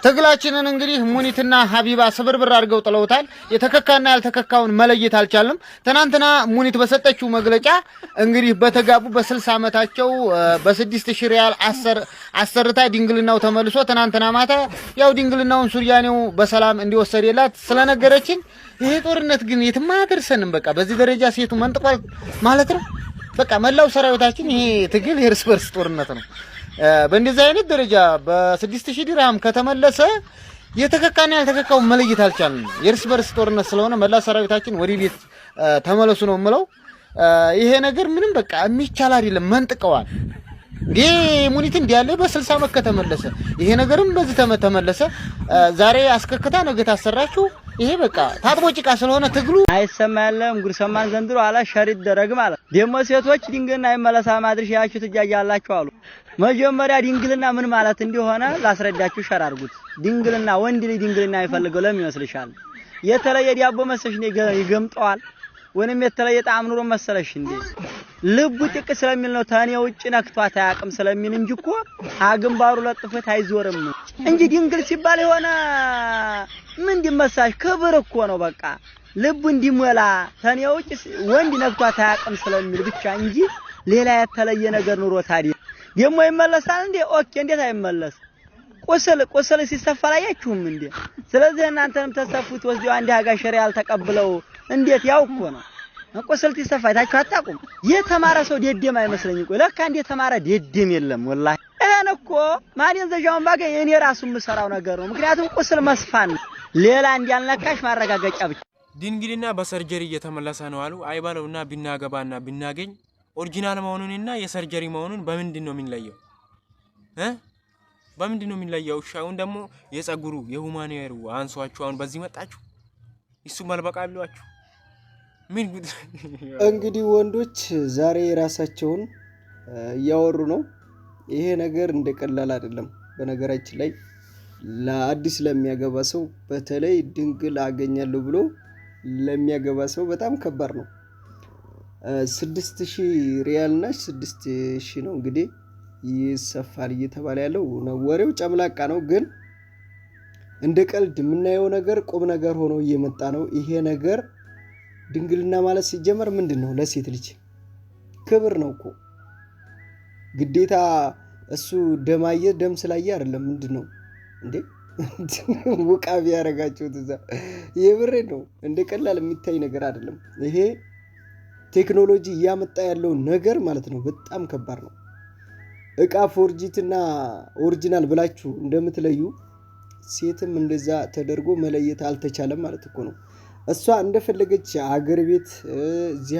ትግላችንን እንግዲህ ሙኒትና ሀቢባ ስብርብር አድርገው ጥለውታል። የተከካና ያልተከካውን መለየት አልቻለም። ትናንትና ሙኒት በሰጠችው መግለጫ እንግዲህ በተጋቡ በ60 ዓመታቸው በ6000 ሪያል አሰርታ ድንግልናው ተመልሶ ትናንትና ማታ ያው ድንግልናውን ሱሪያኔው በሰላም እንዲወሰድላት ስለነገረችን ይሄ ጦርነት ግን የትም አያደርሰንም። በቃ በዚህ ደረጃ ሴቱ መንጥቋል ማለት ነው። በቃ መላው ሰራዊታችን ይሄ ትግል የእርስ በርስ ጦርነት ነው። በእንደዚህ አይነት ደረጃ በ6000 ድርሃም ከተመለሰ የተከካና ያልተከካው መለየት አልቻልንም። የእርስ በርስ ጦርነት ስለሆነ መላ ሰራዊታችን ወደ ቤት ተመለሱ ነው የምለው። ይሄ ነገር ምንም በቃ የሚቻል አይደለም። መንጥቀዋል ሙኒት እንዲያለ በ60 ዓመት ከተመለሰ ይሄ ነገርም በዚህ ተመለሰ። ዛሬ አስከክታ ነገ ታሰራችሁ። ይሄ በቃ ታጥቦ ጭቃ ስለሆነ ትግሉ አይሰማ ያለም ጉር ሰማን ዘንድሮ አላ ሸሪት ደረግ ማለት ደሞ ሴቶች ድንግልና ይመለሳ ማድረሽ ያችሁ ትጃጃላችሁ አሉ። መጀመሪያ ድንግልና ምን ማለት እንደሆነ ላስረዳችሁ ሸር አድርጉት። ድንግልና ወንድ ልጅ ድንግልና ይፈልገው ለምን ይመስልሻል? የተለየ ዲያቦ መሰለሽ ነው ይገምጠዋል ወንም የተለየ ጣዕም ኑሮ መሰለሽ እንዴ? ልቡ ጥቅ ስለሚል ነው ታኔ ውጭ ነክቷት አያቅም ስለሚል እንጂ እኮ አግንባሩ ለጥፈት አይዞርም እንጂ ድንግል ሲባል የሆነ ምን እንዲመሳሽ ክብር እኮ ነው። በቃ ልቡ እንዲሞላ ታኔ ውጭ ወንድ ነክቷት አያቅም ስለሚል ብቻ እንጂ ሌላ የተለየ ነገር ኑሮ ታዲያ ደሞ ይመለሳል እንዴ? ኦኬ እንዴት አይመለስ? ቁስል ሲሰፋ ላያችሁም እንዴ? ስለዚህ እናንተንም ተሰፉት ወስደው አንድ ሀጋ ሸሪዓል ተቀብለው እንዴት ያው እኮ ነው ቁስል ሲሰፋ ታችሁ አታቁም። የተማረ ሰው ደደም አይመስለኝም። ቆይ ለካ እንደ ተማረ ደደም የለም ወላሂ። እኔ እኮ ማደንዘዣውን ባገኝ እኔ ራሱ የምሰራው ነገር ነው። ምክንያቱም ቁስል መስፋን ሌላ እንዲያልነካሽ ማረጋገጫ ብቻ። ድንግልና በሰርጀሪ እየተመለሰ ነው አሉ። አይባለውና ቢናገባና ቢናገኝ ኦሪጂናል መሆኑንና የሰርጀሪ መሆኑን በምንድን ነው የሚለየው? በምንድን ነው የሚለየው? ሻውን ደግሞ የጸጉሩ የሁማኒየሩ አንሷችሁ አሁን በዚህ መጣችሁ እሱ መልበቃ ብሏችሁ ምን ጉድ! እንግዲህ ወንዶች ዛሬ ራሳቸውን እያወሩ ነው። ይሄ ነገር እንደቀላል አይደለም። በነገራችን ላይ ለአዲስ ለሚያገባ ሰው በተለይ ድንግል አገኛለሁ ብሎ ለሚያገባ ሰው በጣም ከባድ ነው። 6000 ሪያል እና 6000 ነው እንግዲህ ይሰፋል እየተባለ ያለው ነው። ወሬው ጨምላቃ ነው፣ ግን እንደ ቀልድ የምናየው ነገር ቁም ነገር ሆኖ እየመጣ ነው። ይሄ ነገር ድንግልና ማለት ሲጀመር ምንድነው? ለሴት ልጅ ክብር ነው እኮ ግዴታ። እሱ ደም ስላየ አይደለም። ምንድነው እንዴ ወቃቢ ያረጋችሁት እዛ? የብሬ ነው። እንደ ቀላል የሚታይ ነገር አይደለም። ይሄ ቴክኖሎጂ እያመጣ ያለው ነገር ማለት ነው በጣም ከባድ ነው። እቃ ፎርጂትና ኦሪጂናል ብላችሁ እንደምትለዩ ሴትም እንደዛ ተደርጎ መለየት አልተቻለም ማለት እኮ ነው። እሷ እንደፈለገች አገር ቤት እዚህ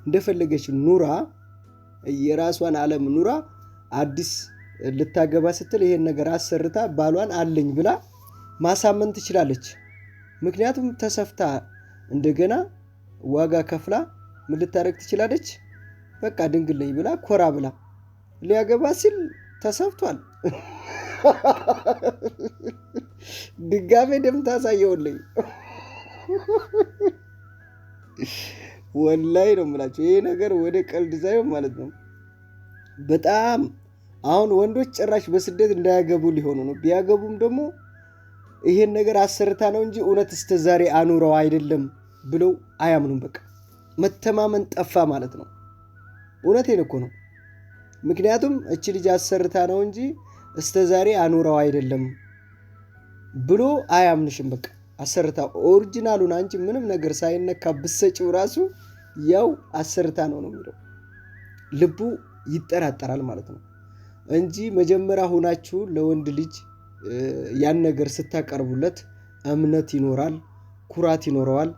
እንደፈለገች ኑራ የራሷን ዓለም ኑራ አዲስ ልታገባ ስትል ይሄን ነገር አሰርታ ባሏን አለኝ ብላ ማሳመን ትችላለች። ምክንያቱም ተሰፍታ እንደገና ዋጋ ከፍላ ምን ልታረግ ትችላለች? በቃ ድንግል ነኝ ብላ ኮራ ብላ ሊያገባ ሲል ተሰፍቷል። ድጋሜ ደም ታሳየውልኝ ወላይ ነው የምላችሁ። ይሄ ነገር ወደ ቀልድ ሳይሆን ማለት ነው በጣም አሁን ወንዶች ጭራሽ በስደት እንዳያገቡ ሊሆኑ ነው። ቢያገቡም ደግሞ ይሄን ነገር አሰርታ ነው እንጂ እውነት እስተዛሬ አኑረው አይደለም ብለው አያምኑም። በቃ መተማመን ጠፋ ማለት ነው። እውነቴን እኮ ነው። ምክንያቱም እቺ ልጅ አሰርታ ነው እንጂ እስተዛሬ አኑረው አይደለም ብሎ አያምንሽም። በቃ አሰርታ ኦሪጂናሉን አንቺ ምንም ነገር ሳይነካ ብትሰጪው ራሱ ያው አሰርታ ነው የሚለው። ልቡ ይጠራጠራል ማለት ነው እንጂ መጀመሪያ ሆናችሁ ለወንድ ልጅ ያን ነገር ስታቀርቡለት እምነት ይኖራል፣ ኩራት ይኖረዋል።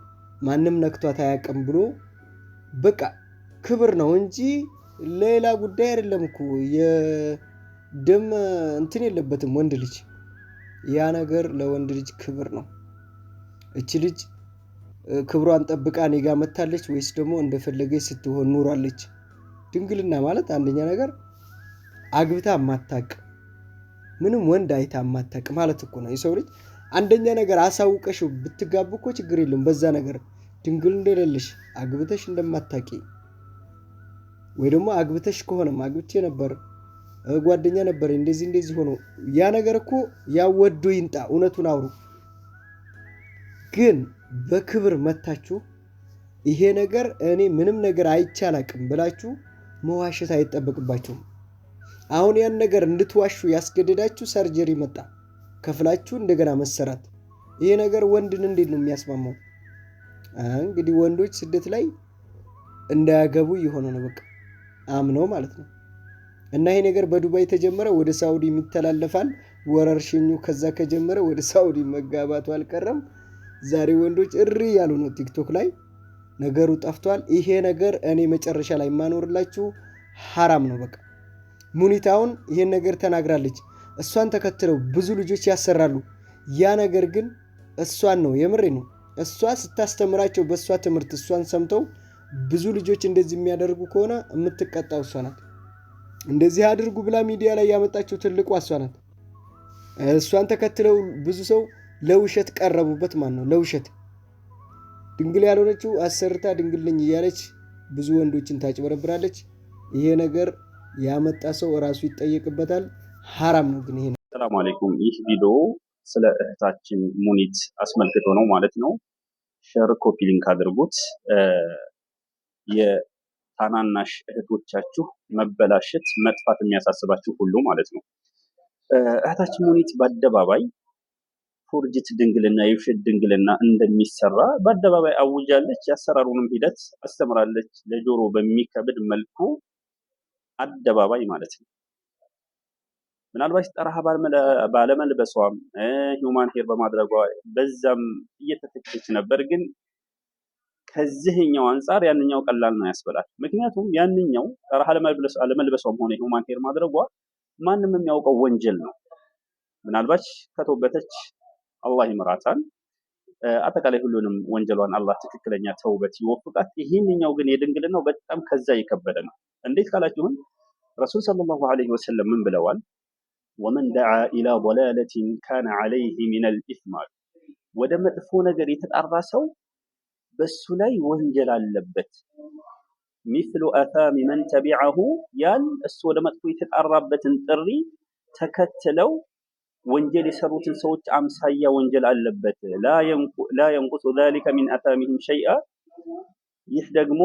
ማንም ነክቷት አያውቅም ብሎ በቃ ክብር ነው እንጂ ሌላ ጉዳይ አይደለም እኮ። የደም እንትን የለበትም ወንድ ልጅ። ያ ነገር ለወንድ ልጅ ክብር ነው። እቺ ልጅ ክብሯን ጠብቃ እኔ ጋር መታለች ወይስ ደግሞ እንደፈለገች ስትሆን ኑራለች? ድንግልና ማለት አንደኛ ነገር አግብታ ማታቅ ምንም ወንድ አይታ ማታቅ ማለት እኮ ነው። የሰው ልጅ አንደኛ ነገር አሳውቀሽ ብትጋቡ እኮ ችግር የለም። በዛ ነገር ድንግል እንደሌለሽ አግብተሽ እንደማታቂ ወይ ደግሞ አግብተሽ ከሆነም አግብቼ ነበር ጓደኛ ነበር እንደዚህ ሆኖ ያ ነገር እኮ ያወዶ ይንጣ እውነቱን አውሩ። ግን በክብር መታችሁ ይሄ ነገር እኔ ምንም ነገር አይቻላቅም ብላችሁ መዋሸት አይጠበቅባችሁም። አሁን ያን ነገር እንድትዋሹ ያስገደዳችሁ ሰርጀሪ መጣ ከፍላችሁ እንደገና መሰራት። ይሄ ነገር ወንድን እንዴት ነው የሚያስማማው? እንግዲህ ወንዶች ስደት ላይ እንዳያገቡ እየሆነ ነው በቃ አምነው ማለት ነው። እና ይሄ ነገር በዱባይ ተጀመረ፣ ወደ ሳውዲ የሚተላለፋል ወረርሽኙ። ከዛ ከጀመረ ወደ ሳውዲ መጋባቱ አልቀረም። ዛሬ ወንዶች እሪ ያሉ ነው ቲክቶክ ላይ ነገሩ ጠፍቷል። ይሄ ነገር እኔ መጨረሻ ላይ የማኖርላችሁ ሐራም ነው በቃ። ሙኒታውን ይሄን ነገር ተናግራለች። እሷን ተከትለው ብዙ ልጆች ያሰራሉ። ያ ነገር ግን እሷን ነው የምሬ ነው እሷ ስታስተምራቸው በእሷ ትምህርት እሷን ሰምተው ብዙ ልጆች እንደዚህ የሚያደርጉ ከሆነ የምትቀጣው እሷ ናት። እንደዚህ አድርጉ ብላ ሚዲያ ላይ ያመጣችው ትልቁ እሷ ናት። እሷን ተከትለው ብዙ ሰው ለውሸት ቀረቡበት። ማን ነው ለውሸት ድንግል ያልሆነችው አሰርታ ድንግል ነኝ እያለች ብዙ ወንዶችን ታጭበረብራለች። ይሄ ነገር ያመጣ ሰው ራሱ ይጠየቅበታል። ሐራም ነው ግን ይሄ። ሰላም አለይኩም። ይህ ቪዲዮ ስለ እህታችን ሙኒት አስመልክቶ ነው ማለት ነው። ሼር ኮፒ ሊንክ አድርጉት። የታናናሽ እህቶቻችሁ መበላሸት መጥፋት የሚያሳስባችሁ ሁሉ ማለት ነው። እህታችን ሙኒት በአደባባይ ፎርጅት ድንግልና የውሸት ድንግልና እንደሚሰራ በአደባባይ አውጃለች። ያሰራሩንም ሂደት አስተምራለች። ለጆሮ በሚከብድ መልኩ አደባባይ ማለት ነው። ምናልባት ጠራሃ ባለመልበሷም ሂውማን ሄር በማድረጓ በዛም እየተተቸች ነበር። ግን ከዚህኛው አንፃር ያንኛው ቀላል ነው ያስበላል። ምክንያቱም ያንኛው ጠራሃ አለመልበሷም ሆነ ሂውማን ሄር ማድረጓ ማንም የሚያውቀው ወንጀል ነው። ምናልባት ከተወበተች አላህ ይምራታል። አጠቃላይ ሁሉንም ወንጀሏን አላህ ትክክለኛ ተውበት ይወፍቃት። ይህንኛው ግን የድንግልናው በጣም ከዛ የከበደ ነው። እንዴት ካላችሁን ረሱል ሰለላሁ ዐለይሂ ወሰለም ምን ብለዋል? ወመን ደዓ ኢላ ضላለቲን ካነ ዐለይሂ ሚነል ኢስም፣ ወደ መጥፎ ነገር የተጣራ ሰው በሱ ላይ ወንጀል አለበት። ሚስሉ አሳሚ መን ተቢዐሁ፣ ያን እሱ ወደ መጥፎ የተጣራበትን ጥሪ ተከትለው ወንጀል የሰሩትን ሰዎች አምሳያ ወንጀል አለበት። ላ የንቁሱ ዛሊከ ሚን አሳሚሂም ሸይአ፣ ይህ ደግሞ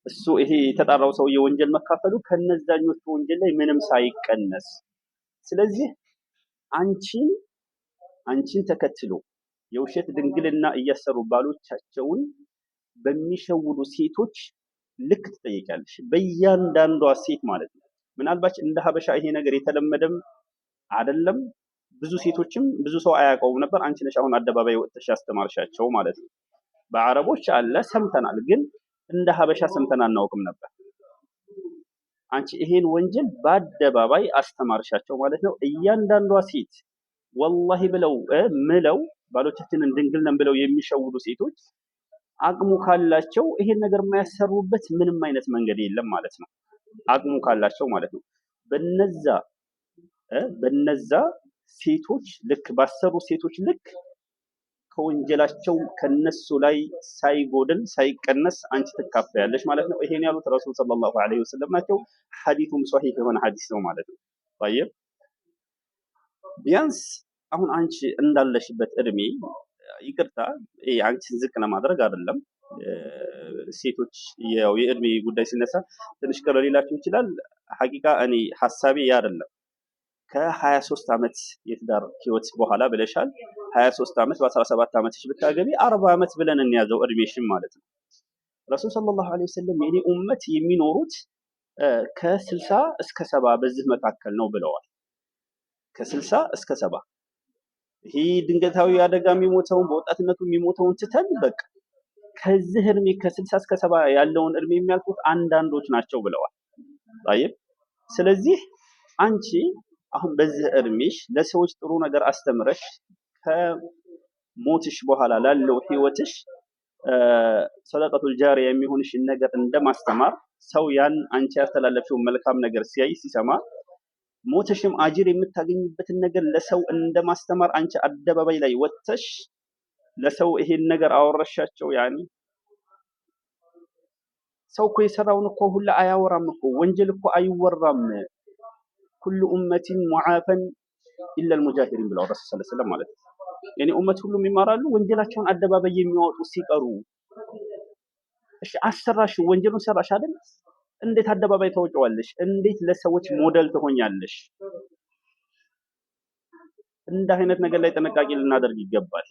እሱ ይሄ የተጣራው ሰውዬ ወንጀል መካፈሉ ከነዛኞቹ ወንጀል ላይ ምንም ሳይቀነስ። ስለዚህ አንቺን ተከትሎ የውሸት ድንግልና እያሰሩ ባሎቻቸውን በሚሸውዱ ሴቶች ልክ ትጠይቂያለሽ፣ በእያንዳንዷ ሴት ማለት ነው። ምናልባት እንደ ሀበሻ ይሄ ነገር የተለመደም አይደለም። ብዙ ሴቶችም ብዙ ሰው አያውቀውም ነበር። አንቺ ነሽ አሁን አደባባይ ወጥተሽ ያስተማርሻቸው ማለት ነው። በአረቦች አለ ሰምተናል፣ ግን እንደ ሀበሻ ሰምተን አናውቅም ነበር። አንቺ ይሄን ወንጀል በአደባባይ አስተማርሻቸው ማለት ነው። እያንዳንዷ ሴት ወላሂ ብለው ምለው ባሎቻችንን ድንግል ነን ብለው የሚሸውዱ ሴቶች አቅሙ ካላቸው ይሄን ነገር የማያሰሩበት ምንም አይነት መንገድ የለም ማለት ነው። አቅሙ ካላቸው ማለት ነው። በነዛ ሴቶች ልክ ባሰሩ ሴቶች ልክ ከወንጀላቸው ከነሱ ላይ ሳይጎድል ሳይቀነስ አንቺ ትካፈያለሽ ማለት ነው። ይሄን ያሉት ረሱል ሰለላሁ ዐለይሂ ወሰለም ናቸው። ሐዲሱም ሷሂህ የሆነ ሐዲስ ነው ማለት ነው። طيب ቢያንስ አሁን አንቺ እንዳለሽበት እድሜ ይቅርታ አንቺን ዝቅ ለማድረግ አይደለም። ሴቶች ያው የእድሜ ጉዳይ ሲነሳ ትንሽ ቅር ሊላችሁ ይችላል። ሐቂቃ እኔ ሐሳቤ ያ አይደለም። ከ23 ዓመት የትዳር ህይወት በኋላ ብለሻል። 23 ዓመት በ17 ዓመትሽ ብታገቢ 40 ዓመት ብለን እንያዘው እድሜሽም ማለት ነው። ረሱል ሰለላሁ ዐለይሂ ወሰለም የኔ ኡመት የሚኖሩት ከ60 እስከ 70 በዚህ መካከል ነው ብለዋል። ከ60 እስከ 70 ይሄ ድንገታዊ አደጋ የሚሞተውን በወጣትነቱ የሚሞተውን ትተን በቃ ከዚህ እድሜ ከ60 እስከ 70 ያለውን እድሜ የሚያልፉት አንዳንዶች ናቸው ብለዋል። طيب ስለዚህ አንቺ አሁን በዚህ እድሜሽ ለሰዎች ጥሩ ነገር አስተምረሽ ከሞትሽ በኋላ ላለው ህይወትሽ ሰደቀቱል ጃሪያ የሚሆንሽን ነገር እንደማስተማር ሰው ያን አንቺ ያስተላለፍሽውን መልካም ነገር ሲያይ ሲሰማ ሞትሽም አጅር የምታገኝበትን ነገር ለሰው እንደማስተማር አንቺ አደባባይ ላይ ወጥተሽ ለሰው ይሄን ነገር አወረሻቸው። ያኒ ሰው እኮ የሰራውን እኮ ሁላ አያወራም እኮ ወንጀል እኮ አይወራም። ኩሉ ኡመቲን ሙዓፈን ኢላ አልሙጃሂሪን ብለው ረሱል ሰለላሁ ዐለይሂ ወሰለም ማለት ነው። የኔ ኡመት ሁሉም ይማራሉ ወንጀላቸውን አደባባይ የሚያወጡ ሲቀሩ። እሺ አሰራሽ ወንጀሉን ሰራሽ አይደል? እንዴት አደባባይ ታወጪዋለሽ? እንዴት ለሰዎች ሞዴል ትሆኛለሽ? እንደ አይነት ነገር ላይ ጥንቃቄ ልናደርግ ይገባል።